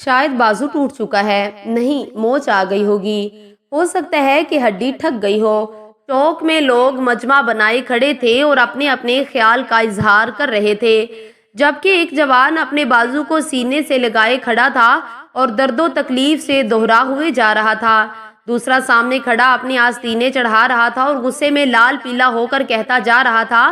शायद बाजू टूट चुका है, नहीं मोच आ गई होगी, हो सकता है कि हड्डी ठक गई हो। चौक में लोग मजमा बनाए खड़े थे और अपने अपने ख्याल का इजहार कर रहे थे, जबकि एक जवान अपने बाजू को सीने से लगाए खड़ा था और दर्दो तकलीफ से दोहरा हुए जा रहा था। दूसरा सामने खड़ा अपनी आस्तीनें चढ़ा रहा था और गुस्से में लाल पीला होकर कहता जा रहा था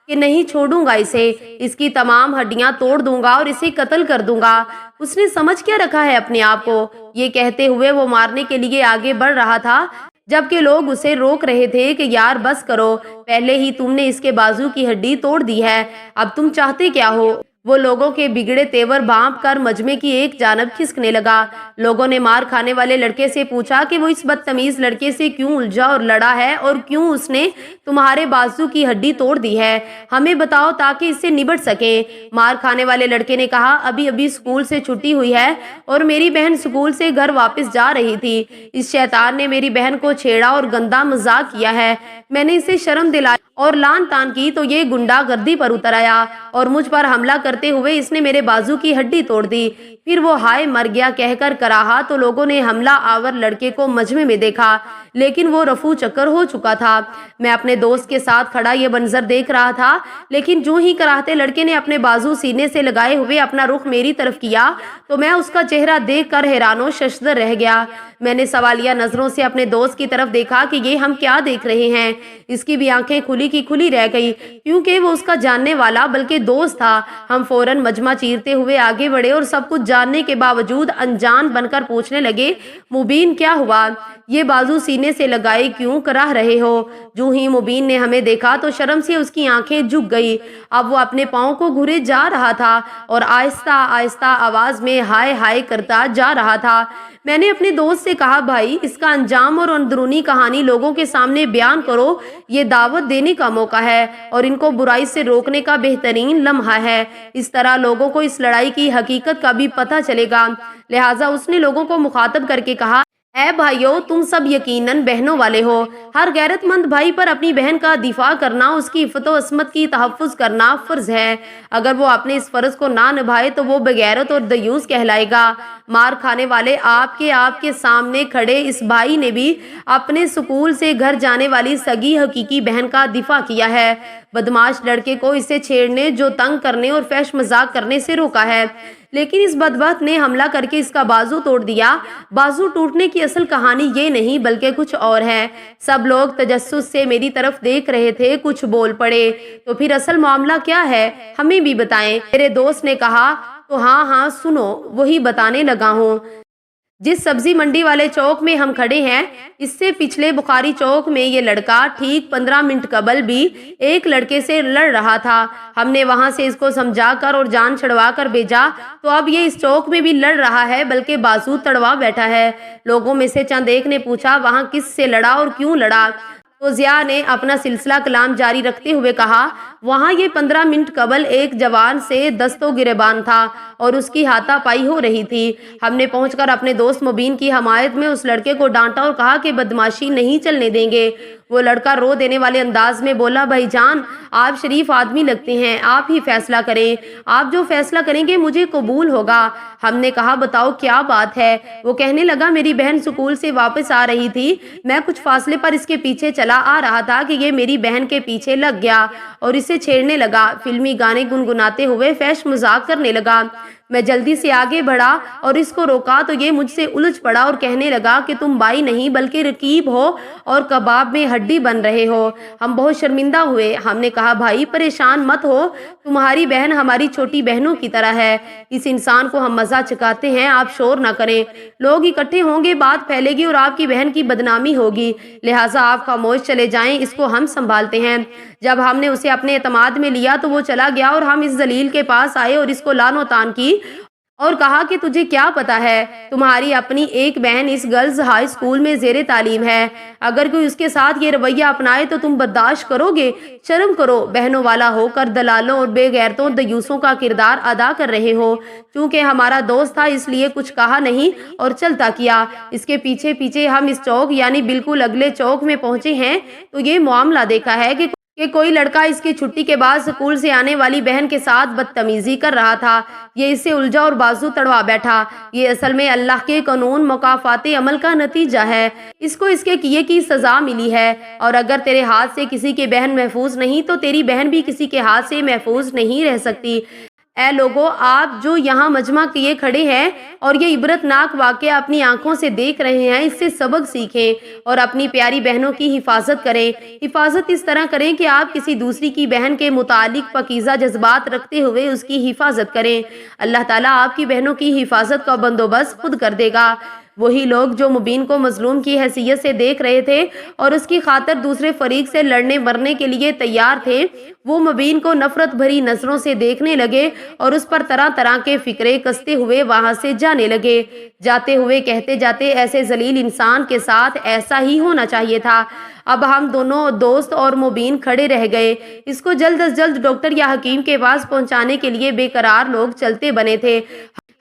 कि नहीं छोड़ूंगा इसे, इसकी तमाम हड्डियां तोड़ दूंगा और इसे कत्ल कर दूंगा। उसने समझ क्या रखा है अपने आप को? ये कहते हुए वो मारने के लिए आगे बढ़ रहा था, जबकि लोग उसे रोक रहे थे कि यार बस करो, पहले ही तुमने इसके बाजू की हड्डी तोड़ दी है, अब तुम चाहते क्या हो? वो लोगों के बिगड़े तेवर भांप कर मजमे की एक जानब खिसकने लगा। लोगों ने मार खाने वाले लड़के से पूछा कि वो इस बदतमीज लड़के से क्यों उलझा और लड़ा है और क्यों उसने तुम्हारे बाजू की हड्डी तोड़ दी है, हमें बताओ ताकि इससे निबट सके। मार खाने वाले लड़के ने कहा, अभी अभी स्कूल से छुट्टी हुई है और मेरी बहन स्कूल से घर वापस जा रही थी। इस शैतान ने मेरी बहन को छेड़ा और गंदा मजाक किया है, मैंने इसे शर्म दिलाई और लान तान की तो ये गुंडागर्दी पर उतर आया और मुझ पर हमला करते हुए इसने मेरे बाजू की हड्डी तोड़ दी। फिर वो हाय मर गया कहकर कराहा तो लोगों ने हमला आवर लड़के को मजमे में देखा, लेकिन वो रफू चक्कर हो चुका था। मैं अपने दोस्त के साथ खड़ा ये मंजर देख रहा था, लेकिन जो ही कराहते लड़के ने अपने बाजू सीने से लगाए हुए अपना रुख मेरी तरफ किया तो मैं उसका चेहरा देखकर हैरानो शशदर रह गया। मैंने सवालिया नजरों से अपने दोस्त की तरफ देखा कि ये हम क्या देख रहे हैं। इसकी भी आंखें खुली की खुली रह गई, क्योंकि वो उसका जानने वाला बल्कि दोस्त था। हम फौरन मजमा चीरते हुए आगे बढ़े और सब कुछ जानने के बावजूद अनजान बनकर पूछने लगे, मुबीन क्या हुआ, ये बाजू सीने से लगाए क्यों कराह रहे हो? जो ही मुबीन ने हमें देखा तो शर्म से उसकी आंखें झुक गई। अब वो अपने पाँव को घुरे जा रहा था और आहिस्ता आहिस्ता आवाज में हाय हाय करता जा रहा था। मैंने अपने दोस्त से कहा, भाई इसका अंजाम और अंदरूनी कहानी लोगों के सामने बयान करो, ये दावत देने का मौका है और इनको बुराई से रोकने का बेहतरीन लम्हा है। इस तरह लोगों को इस लड़ाई की हकीकत का भी पता चलेगा। लिहाजा उसने लोगों को मुखातब करके कहा, ऐ भाइयों, तुम सब यकीनन बहनों वाले हो। हर गैरतमंद भाई पर अपनी बहन का दिफा करना, उसकी इफ़्फ़त व अस्मत की तहफ़्फ़ुज़ करना फ़र्ज है। अगर वो अपने इस फ़र्ज को ना निभाए तो वो बेगैरत और दयूस कहलाएगा। मार खाने वाले आपके सामने खड़े इस भाई ने भी अपने स्कूल से घर जाने वाली सगी हकीकी बहन का दिफा किया है। बदमाश लड़के को इसे छेड़ने, जो तंग करने और फैश मजाक करने से रोका है, लेकिन इस बदबख्त ने हमला करके इसका बाजू तोड़ दिया। बाजू टूटने की असल कहानी ये नहीं बल्कि कुछ और है। सब लोग तजस्सुस से मेरी तरफ देख रहे थे, कुछ बोल पड़े, तो फिर असल मामला क्या है हमें भी बताएं। मेरे दोस्त ने कहा, तो हाँ सुनो, वही बताने लगा हूँ। जिस सब्जी मंडी वाले चौक में हम खड़े हैं, इससे पिछले बुखारी चौक में ये लड़का ठीक 15 मिनट कबल भी एक लड़के से लड़ रहा था। हमने वहां से इसको समझाकर और जान छुड़वा कर भेजा, तो अब ये इस चौक में भी लड़ रहा है, बल्कि बाजू तड़वा बैठा है। लोगों में से चंद एक ने पूछा, वहां किस से लड़ा और क्यों लड़ा? तो जिया ने अपना सिलसिला कलाम जारी रखते हुए कहा, वहाँ ये 15 मिनट कबल एक जवान से दस्तो गिरबान था और उसकी हाथापाई हो रही थी। हमने पहुंचकर अपने दोस्त मुबीन की हमायत में उस लड़के को डांटा और कहा कि बदमाशी नहीं चलने देंगे। वो लड़का रो देने वाले अंदाज में बोला, भाईजान आप शरीफ आदमी लगते हैं, आप ही फैसला करें, आप जो फैसला करेंगे मुझे कबूल होगा। हमने कहा, बताओ क्या बात है? वो कहने लगा, मेरी बहन स्कूल से वापस आ रही थी, मैं कुछ फासले पर इसके पीछे चला आ रहा था कि ये मेरी बहन के पीछे लग गया और इसे छेड़ने लगा, फिल्मी गाने गुनगुनाते हुए फैश मजाक करने लगा। मैं जल्दी से आगे बढ़ा और इसको रोका तो ये मुझसे उलझ पड़ा और कहने लगा कि तुम बाई नहीं बल्कि रकीब हो और कबाब में हड्डी बन रहे हो। हम बहुत शर्मिंदा हुए। हमने कहा, भाई परेशान मत हो, तुम्हारी बहन हमारी छोटी बहनों की तरह है, इस इंसान को हम मजा चकाते हैं, आप शोर ना करें, लोग इकट्ठे होंगे, बात फैलेगी और आपकी बहन की बदनामी होगी, लिहाजा आप खामोश चले जाएं, इसको हम संभालते हैं। जब हमने उसे अपने एतमाद में लिया तो वो चला गया और हम इस जलील के पास आए और इसको लानो तान की और कहा कि तुझे क्या पता है, तुम्हारी अपनी एक बहन इस गर्ल्स हाई स्कूल में जेरे तालीम है, अगर कोई उसके साथ ये रवैया अपनाए तो तुम बर्दाश्त करोगे? शर्म करो, बहनों वाला होकर दलालों और बेगैरतों दयूसों का किरदार अदा कर रहे हो। चूंकि हमारा दोस्त था इसलिए कुछ कहा नहीं और चलता किया। इसके पीछे पीछे हम इस चौक यानी बिल्कुल अगले चौक में पहुंचे हैं तो ये मामला देखा है कि کہ کوئی لڑکا اس کی چھٹی کے بعد اسکول سے آنے والی بہن کے ساتھ بدتمیزی کر رہا تھا۔ یہ اسے الجھا اور بازو تڑوا بیٹھا۔ یہ اصل میں اللہ کے قانون مکافات عمل کا نتیجہ ہے۔ اس کو اس کے کیے کی سزا ملی ہے، اور اگر تیرے ہاتھ سے کسی کی بہن محفوظ نہیں تو تیری بہن بھی کسی کے ہاتھ سے محفوظ نہیں رہ سکتی۔ اے لوگو، آپ جو یہاں مجمع کیے کھڑے ہیں اور یہ عبرتناک واقعہ اپنی آنکھوں سے دیکھ رہے ہیں، اس سے سبق سیکھیں اور اپنی پیاری بہنوں کی حفاظت کریں۔ حفاظت اس طرح کریں کہ آپ کسی دوسری کی بہن کے متعلق پاکیزہ جذبات رکھتے ہوئے اس کی حفاظت کریں۔ اللہ تعالیٰ آپ کی بہنوں کی حفاظت کا بندوبست خود کر دے گا۔ وہی لوگ جو مبین کو مظلوم کی حیثیت سے دیکھ رہے تھے اور اس کی خاطر دوسرے فریق سے لڑنے مرنے کے لیے تیار تھے، وہ مبین کو نفرت بھری نظروں سے دیکھنے لگے اور اس پر طرح طرح کے فکرے کستے ہوئے وہاں سے جانے لگے۔ جاتے ہوئے کہتے جاتے، ایسے ذلیل انسان کے ساتھ ایسا ہی ہونا چاہیے تھا۔ اب ہم دونوں دوست اور مبین کھڑے رہ گئے۔ اس کو جلد از جلد ڈاکٹر یا حکیم کے پاس پہنچانے کے لیے بے قرار لوگ چلتے بنے تھے۔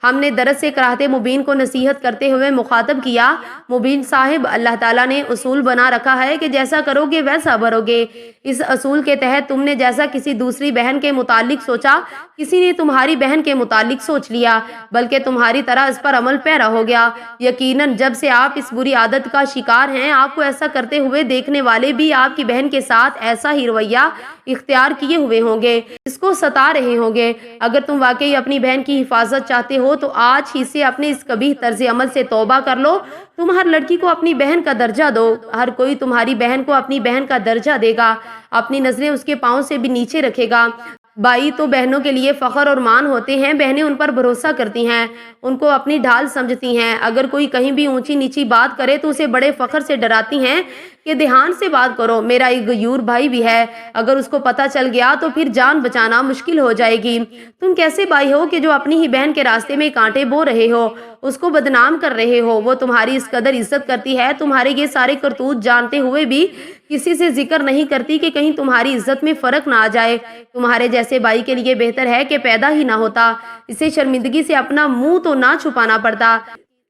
ہم نے درد سے کراہتے مبین کو نصیحت کرتے ہوئے مخاطب کیا، مبین صاحب، اللہ تعالیٰ نے اصول بنا رکھا ہے کہ جیسا کرو گے ویسا بھرو گے۔ اس اصول کے تحت تم نے جیسا کسی دوسری بہن کے متعلق سوچا، کسی نے تمہاری بہن کے متعلق سوچ لیا، بلکہ تمہاری طرح اس پر عمل پیرا ہو گیا۔ یقیناً جب سے آپ اس بری عادت کا شکار ہیں، آپ کو ایسا کرتے ہوئے دیکھنے والے بھی آپ کی بہن کے ساتھ ایسا ہی رویہ اختیار کیے ہوئے ہوں گے، اس کو ستا رہے ہوں گے۔ اگر تم واقعی اپنی بہن کی حفاظت چاہتے ہو تو آج ہی سے اپنے اس قبیح طرز عمل سے توبہ کر لو۔ تم ہر لڑکی کو اپنی بہن کا درجہ دو، ہر کوئی تمہاری بہن کو اپنی بہن کا درجہ دے گا، اپنی نظریں اس کے پاؤں سے بھی نیچے رکھے گا۔ بھائی تو بہنوں کے لیے فخر اور مان ہوتے ہیں، بہنیں ان پر بھروسہ کرتی ہیں، ان کو اپنی ڈھال سمجھتی ہیں۔ اگر کوئی کہیں بھی اونچی نیچی بات کرے تو اسے بڑے فخر سے ڈراتی ہیں کہ دھیان سے بات کرو، میرا ایک غیور بھائی بھی ہے، اگر اس کو پتہ چل گیا تو پھر جان بچانا مشکل ہو جائے گی۔ تم کیسے بھائی ہو کہ جو اپنی ہی بہن کے راستے میں کانٹے بو رہے ہو، اس کو بدنام کر رہے ہو؟ وہ تمہاری اس قدر عزت کرتی ہے، تمہارے یہ سارے کرتوت جانتے ہوئے بھی کسی سے ذکر نہیں کرتی کہ کہیں تمہاری عزت میں فرق نہ آ جائے۔ تمہارے جیسے بھائی کے لیے بہتر ہے کہ پیدا ہی نہ ہوتا، اسے شرمندگی سے اپنا منہ تو نہ چھپانا پڑتا،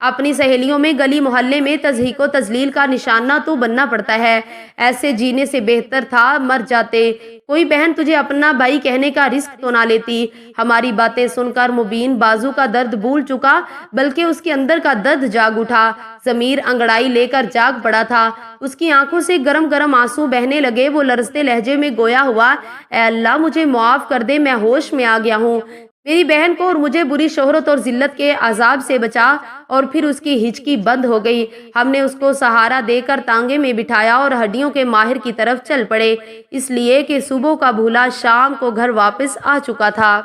اپنی سہیلیوں میں گلی محلے میں تضحیک و تذلیل کا نشانہ تو بننا پڑتا ہے۔ ایسے جینے سے بہتر تھا مر جاتے۔ کوئی بہن تجھے اپنا بھائی کہنے کا رزق تو نہ لیتی۔ ہماری باتیں سن کر مبین بازو کا درد بھول چکا، بلکہ اس کے اندر کا درد جاگ اٹھا، ضمیر انگڑائی لے کر جاگ پڑا تھا۔ اس کی آنکھوں سے گرم گرم آنسو بہنے لگے۔ وہ لرزتے لہجے میں گویا ہوا، اے اللہ، مجھے معاف کر دے، میں ہوش میں آ گیا ہوں، میری بہن کو اور مجھے بری شہرت اور ذلت کے عذاب سے بچا۔ اور پھر اس کی ہچکی بند ہو گئی۔ ہم نے اس کو سہارا دے کر تانگے میں بٹھایا اور ہڈیوں کے ماہر کی طرف چل پڑے، اس لیے کہ صبح کا بھولا شام کو گھر واپس آ چکا تھا۔